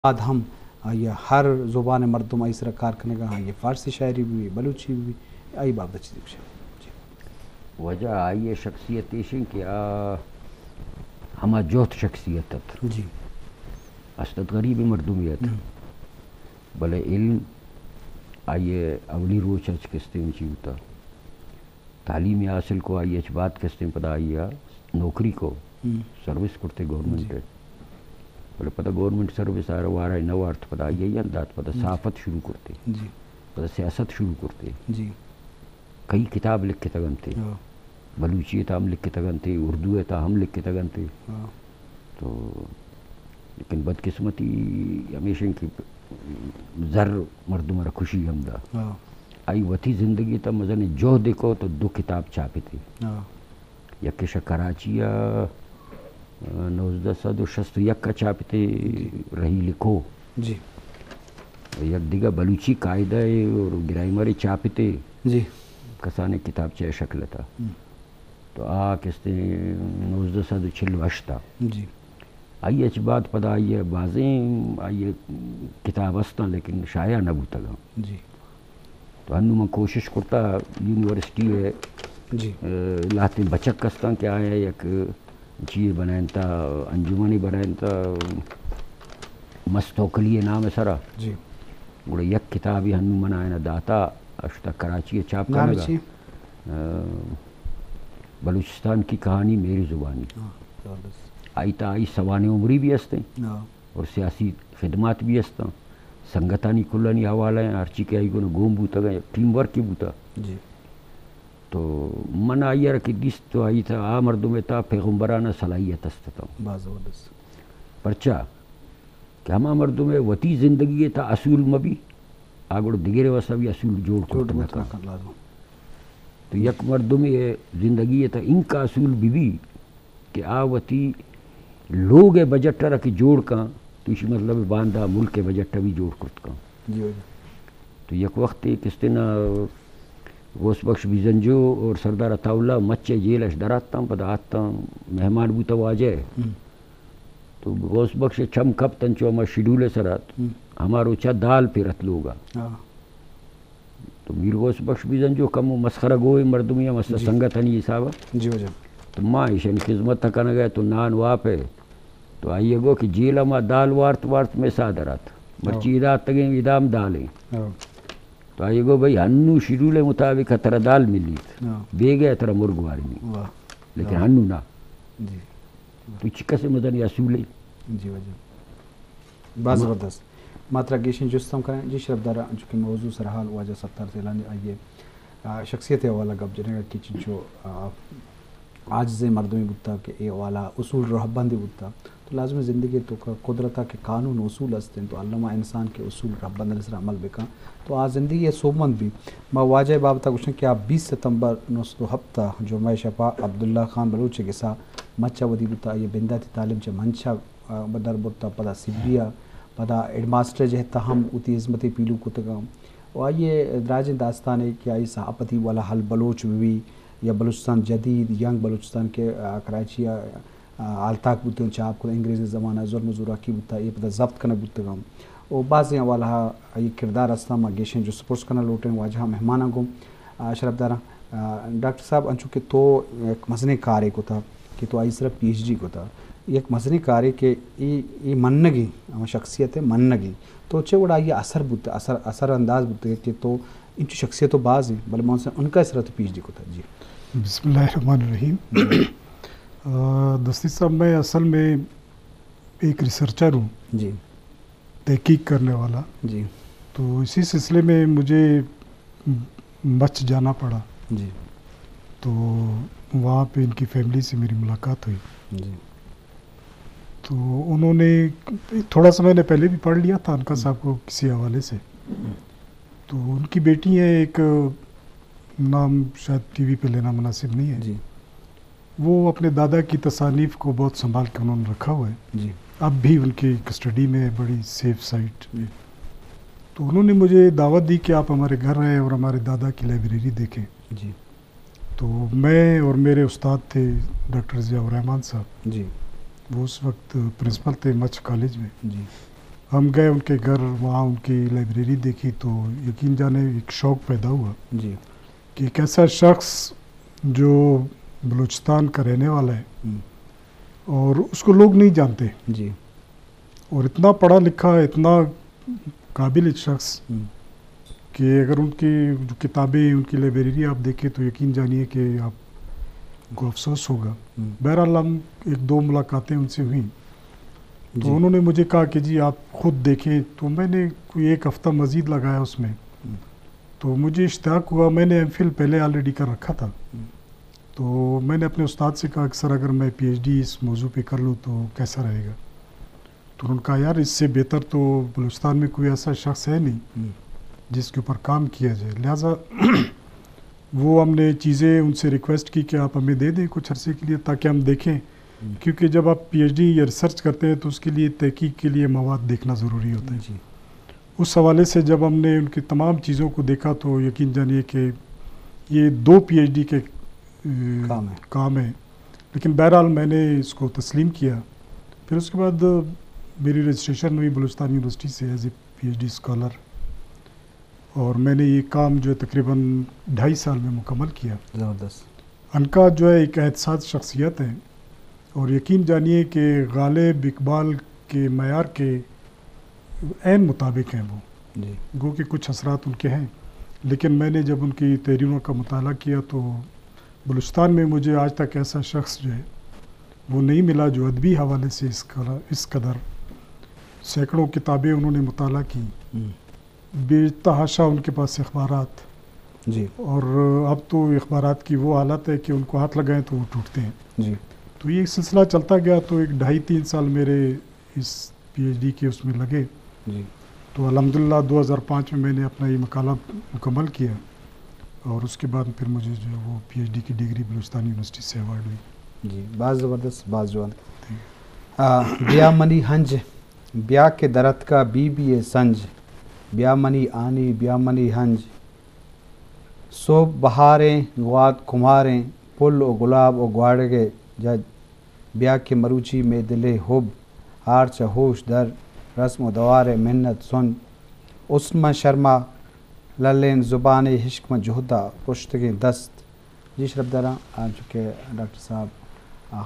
بعد ہم یہ ہر زبان مردم ای سر کار کرنے گا یہ فارسی شاعری بھی بلوچی بھی ای باب دچ دیکھ وجہ آئیے شخصیت ایشن کہ ہما جوت شخصیت جی استد غریب مردمیت بلے علم آئیے اولی روچ اچ کستے میں چیوتا تعلیم حاصل کو آئیے اچ بات کستے میں پدا آئیے نوکری کو سروس کرتے گورنمنٹ بلے پتہ گورنمنٹ سروس آ رہا ہے نو ارتھ پتہ یہی انداز پتہ صحافت شروع کرتے پتہ سیاست شروع کرتے جی کئی کتاب لکھ کے تگنتے بلوچی تا ہم لکھ کے تگنتے اردو تا ہم لکھ کے تگنتے تو لیکن بدقسمتی ہمیشہ کی زر مردم را خوشی ہم دا آئی وتی زندگی تا مزن جو دیکھو تو دو کتاب چھاپے تھے یکش کراچی 1961 کا چھاپے تھے رہی لکھو جی یک دیگا بلوچی قاعدہ اور گرائمر چھاپے تھے جی کسانے کتاب چاہے شکل تھا تو کستے 1946 تھا جی آئیے اچ بات پدا آئیے بازیں آئیے کتاب ہستا لیکن شائع نہ بوتا گا جی تو انو میں کوشش کرتا یونیورسٹی ہے جی لاتے بچک کستا کہ آیا یک چیز بنائیں تا انجمنی بنائیں تا مستوکلی نام سرا جی گوڑے یک کتابی ہنو منائنا داتا اشتا کراچی چھاپ کرنے گا بلوچستان کی کہانی میری زبانی آئی تا آئی سوان عمری بھی ہستے اور سیاسی خدمات بھی ہستا سنگتانی کلانی حوالہ ہیں ہرچی کے آئی گونا گوم بوتا گا ٹیم ورک کی بوتا جی تو من آئی رکی دیست تو آئی تا مردم تا پیغمبرانہ صلاحیت ہستا پرچا کہ ہما مردم وطی زندگی تا اصول مبی آگوڑ دیگر وسا بھی اصول جوڑ کرتا نکا تو یک مردم زندگی تا ان کا اصول بھی کہ آوتی لوگ بجٹ رکھ جوڑ کاں تو اسی مطلب باندھا ملک بجٹ بھی جوڑ کرت کاں تو یک وقت کس نا غوث بخش بیزنجو اور سردار عطا اللہ مچے جیلش دراتتا پدا آتا مہمان بوتا واجہ تو غوث بخش چھم کب تنچو ہما شیڈول سرات ہمارو چا دال پیرت لوگا تو میر غوث بخش بیزنجو کم مسخرہ گوئے مردمی مسا سنگتنی حسابہ تو ماں ایشن خدمت تکانا گئے تو نان واپے تو آئیے گو کہ جیلہ ما دال وارت میں سادرات مرچی ادات تگیں ادام دالیں تو آئیے گو بھئی ہنو شیڈول مطابق ترہ دال ملیت بے گئے ترہ مرگواری میں لیکن ہنو نا تو چکہ سے مدنی اصولیں جی وجہ بہت زبردست ماترہ گیشن جستم کریں جی شرف دارہ چونکہ موضوع سرحال واجہ ستار سیلانی آئیے شخصیت والا گب جنگا کی چنچو عاجز مردمی بودتا کہ اے والا اصول رہبندی بودتا تو لازم زندگی تو قدرتا کے قانون اصول ہستیں تو علامہ انسان کے اصول رہبند نظر عمل بکا تو آج زندگی سومند بھی ما واجہ بابتا کچھ کہ آپ 20 ستمبر 1907 جو میں شپا عبداللہ خان بلوچ کے سا مچا ودی بودتا یہ بنداتی تعلیم چا منچا بدر بودتا پدا سبیا پدا ایڈ ماسٹر جہتا ہم اتی عظمتی پیلو کتگا و آئیے دراجن داستان ہے کہ آئی صحاپتی والا حل بلوچ بھی یا بلوچستان جدید ینگ بلوچستان کے کراچی آلتاک بودتے ہیں چاپ کو انگریزی زمانہ ظلم زورا کی بودتا یہ پتہ ضبط کرنا بودتے گا اور بعضی والا یہ کردار استا ما گیشن جو سپورٹس کرنا لوٹیں واجہ مہمانہ گو شرف دارہ ڈاکٹر صاحب انچو کہ تو ایک مزنی کارے کو تھا کہ تو آئی صرف پی ایچ ڈی کو تھا ایک مزنی کارے کہ یہ منگی شخصیت ہے منگی تو چے وڑا یہ اثر بودتے اثر انداز بودتے کہ تو انچو شخصیت تو بعض ہیں بلے مونسا ان کا صرف پی ایچ ڈی کو تھا جی بسم اللہ الرحمن الرحیم دستی صاحب میں اصل میں ایک ریسرچر ہوں جی تحقیق کرنے والا جی تو اسی سلسلے میں مجھے مچ جانا پڑا جی تو وہاں پہ ان کی فیملی سے میری ملاقات ہوئی جی تو انہوں نے تھوڑا سا میں نے پہلے بھی پڑھ لیا تھا ان کا صاحب کو کسی حوالے سے تو ان کی بیٹی ہے ایک نام شاید ٹی وی پہ لینا مناسب نہیں ہے جی وہ اپنے دادا کی تصانیف کو بہت سنبھال کے انہوں نے رکھا ہوا ہے جی اب بھی ان کی کسٹڈی میں بڑی سیف سائٹ تو انہوں نے مجھے دعوت دی کہ آپ ہمارے گھر آئے اور ہمارے دادا کی لائبریری دیکھیں جی تو میں اور میرے استاد تھے ڈاکٹر ضیاء الرحمان صاحب جی وہ اس وقت پرنسپل تھے مچ کالج میں جی ہم گئے ان کے گھر, وہاں ان کی لائبریری دیکھی تو یقین جانے ایک شوق پیدا ہوا جی کہ ایک ایسا شخص جو بلوچستان کا رہنے والا ہے اور اس کو لوگ نہیں جانتے, جی, اور اتنا پڑھا لکھا, اتنا قابل شخص کہ اگر ان کی جو کتابیں, ان کی لائبریری آپ دیکھیں تو یقین جانیے کہ آپ کو افسوس ہوگا. بہرحال ہم ایک دو ملاقاتیں ان سے ہوئیں تو انہوں نے مجھے کہا کہ جی آپ خود دیکھیں. تو میں نے کوئی ایک ہفتہ مزید لگایا اس میں, تو مجھے اشتیاق ہوا. میں نے ایم فل پہلے آلریڈی کر رکھا تھا, تو میں نے اپنے استاد سے کہا کہ سر اگر میں پی ایچ ڈی اس موضوع پہ کر لوں تو کیسا رہے گا. تو انہوں نے کہا یار اس سے بہتر تو بلوچستان میں کوئی ایسا شخص ہے نہیں جس کے اوپر کام کیا جائے. لہٰذا وہ ہم نے چیزیں ان سے ریکویسٹ کی کہ آپ ہمیں دے دیں کچھ عرصے کے لیے تاکہ ہم دیکھیں, کیونکہ جب آپ پی ایچ ڈی یا ریسرچ کرتے ہیں تو اس کے لیے تحقیق کے لیے مواد دیکھنا ضروری ہوتا ہے. اس حوالے سے جب ہم نے ان کی تمام چیزوں کو دیکھا تو یقین جانیے کہ یہ 2 پی ایچ ڈی کے کام ہے. لیکن بہرحال میں نے اس کو تسلیم کیا. پھر اس کے بعد میری رجسٹریشن ہوئی Balochistan university as a P H D ڈی اسکالر, اور میں نے یہ کام جو ہے تقریباً 2.5 سال میں مکمل کیا. زبردست. عنقا جو ہے ایک احتساس شخصیت ہے, اور یقین جانیے کہ غالب اقبال کے معیار کے عین مطابق ہیں وہ. گو کہ کچھ اثرات ان کے ہیں, لیکن میں نے جب ان کی تحریروں کا مطالعہ کیا تو بلوچستان میں مجھے آج تک ایسا شخص جو ہے وہ نہیں ملا جو ادبی حوالے سے اس قدر سینکڑوں کتابیں انہوں نے مطالعہ کی, بے تحاشا ان کے پاس اخبارات. جی. اور اب تو اخبارات کی وہ حالت ہے کہ ان کو ہاتھ لگائیں تو وہ ٹوٹتے ہیں. جی. تو یہ سلسلہ چلتا گیا تو ایک 2.5-3 سال میرے اس پی ایچ ڈی کے اس میں لگے. جی. تو الحمدللہ 2005 میں نے اپنا یہ مقالہ مکمل کیا, اور اس کے بعد پھر مجھے جو وہ پی ایچ ڈی کی ڈگری بلوچستان یونیورسٹی سے ایوارڈ ہوئی. جی بعض زبردست بعض جوان. بیا منی ہنج بیا کے درت کا بی سنج, بیا منی آنی بیا منی ہنج, صبح بہاریں گواد کماریں پل و گلاب و گواڑگے جج, بیا کے مروچی میں دلے حب آرچ ہوش در رسم و دوار منت سن, عثمہ شرما للین زبان حشک میں جہدہ پشتگیں دست. جی شرف دارا چونکہ ڈاکٹر صاحب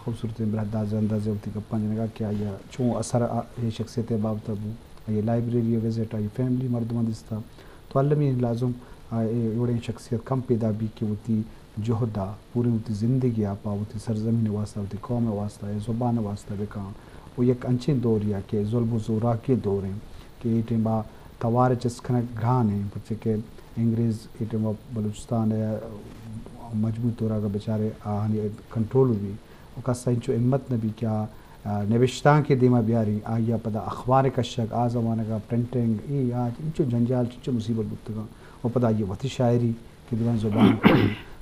خوبصورت برہداز انداز ہوتی کپان نے کہا کہ یہ چون اثر یہ شخصیت بابتا بو یہ لائبریری وزٹ یہ فیملی مردمان دستا تو علمی لازم اڑے شخصیت کم پیدا بھی کہ ہوتی جہدہ پوری ہوتی زندگی آپا ہوتی سرزمین واسطہ ہوتی قوم واسطہ ہے زبان واسطہ بکاں وہ یک انچے دور یا کہ ظلم و زورا کے دور ہیں کہ یہ ٹیمہ توار چسکن گھان ہیں بچے کہ انگریز یہ ٹیمہ بلوچستان ہے مجموعی طورہ کا بیچارے آہنی کنٹرول بھی وکاسا انچو امت نبی کیا نوشتان کے دیما بیاری آیا پدا اخبار کشک آ زمانہ کا پرنٹنگ ای آج انچو جنجال چنچو مصیبت بکتگا و پدا یہ وطی شاعری کی دوان زبان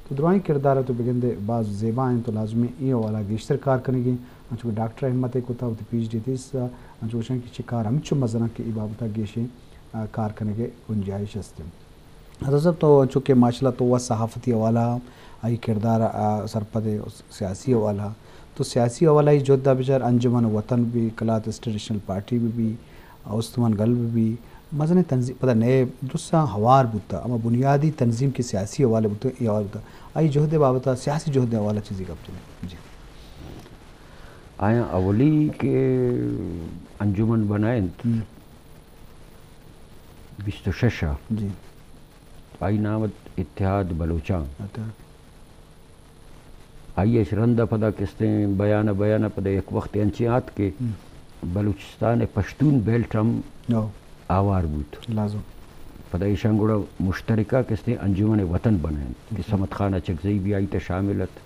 تو دروائیں کردار تو بگندے بعض زیبا ہیں تو لازمی یہ والا گیشتر کار کرنے گی انچو ڈاکٹر احمد کو تھا پی ایچ ڈی تیس انچو شن کی چکار ہمچو مزنہ کے عبابتا گیشیں کار کرنے کے گنجائش ہستے. حضرت تو چونکہ ماشاءاللہ تو وہ صحافتی حوالہ آئی کردار سرپد سیاسی حوالہ تو سیاسی حوالہ ہی جودہ بچار انجمن وطن بھی کلات اسٹیشنل پارٹی بھی استمان گلب بھی مزن تنظیم پتہ نئے دوسرا ہوار بوتا اما بنیادی تنظیم کے سیاسی حوالے بوتا یہ حوالہ بوتا آئی جہد بابتا سیاسی جہد حوالہ چیزی کب چلے. جی آیا اولی کے انجمن بنائیں 26 جی آئی نامت اتحاد بلوچان آئیے شرندہ پدا کستے بیانہ پدا ایک وقت انچیات کے بلوچستان پشتون بیلٹ ہم آوار بود لازم پدا ایشانگوڑا مشترکہ کستے انجمن وطن بنائیں کہ سمت خانہ چکزئی بھی آئی تا شاملت,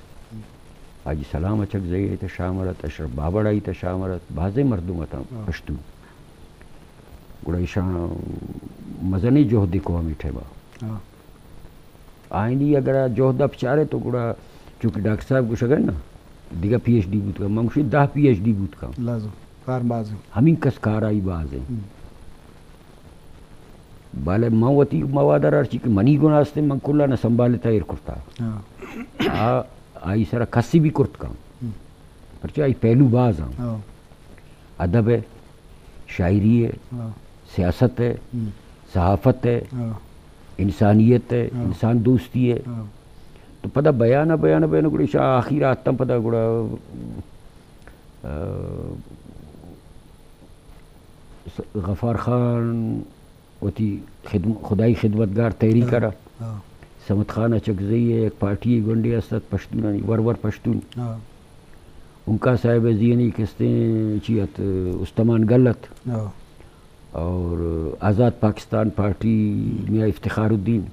حاجی سلام چکزئی آئی تا شاملت, اشرف بابڑ آئی تا شاملت, بازے مردم تا پشتون گوڑا ایشان مزنی جوہدی کو ہمیں ٹھیبا آئینی اگر جوہدہ پچارے تو گوڑا چونکہ ڈاکٹر صاحب کو شگر نا دیگا پی ایچ ڈی بود کا منگوشی 10 پی ایچ ڈی بود کا لازم کار باز ہمیں کس کار آئی باز ہیں بالے موتی موادر ارچی کہ منی گناستے من کلا نہ سنبھالے تایر کرتا آئی سرا کسی بھی کرت کا پرچہ آئی پہلو باز ہاں ادب ہے شاعری ہے، سیاست ہے، صحافت ہے، انسانیت ہے، انسان دوستی ہے. تو پتہ بیان گڑی شاہ آخیر آتم پتہ گڑا غفار خان وتی خدائی خدمتگار تحری کرا، سمت خان اچکزئی ہے ایک پارٹی گنڈی استد پشتون ورور پشتون، ان کا صاحب زینی کستے چیت استمان غلط، اور آزاد پاکستان پارٹی میاں افتخار الدین،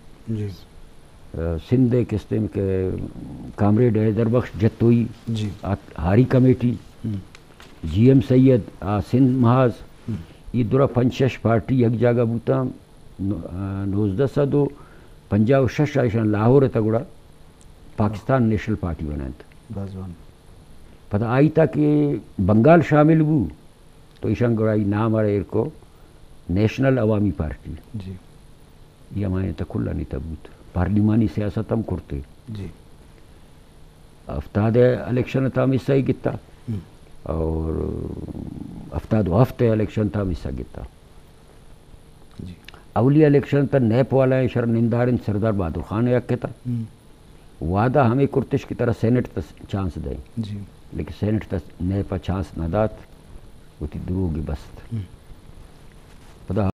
سندھ کستے میں کہ کامریڈ حیدر بخش جتوئی ہاری کمیٹی، جی ایم سید سندھ محاذ، یہ درا 5-6 پارٹی یک جاگہ بوتا 1956 ایشان لاہور تگڑا پاکستان نیشنل پارٹی بنائیں. پتہ آئی تا کہ بنگال شامل بو تو ایشان گڑائی نام آرہے کو نیشنل عوامی پارٹی. یہ ہمارے تکھلا نہیں تبوت پارلیمانی سیاست ہم کرتے. افتاد الیکشن تھا حصہ ہی گتا، اور افتاد ہفتے الیکشن تھا حصہ گتا. اولی الیکشن تا نیپ والا ہے شرم نندارن سردار بہادر خان یک کے تھا وعدہ ہمیں کرتش کی طرح سینٹ تا چانس دیں، لیکن سینٹ تا نیپا چانس نہ دات وہ تی دروگی بست.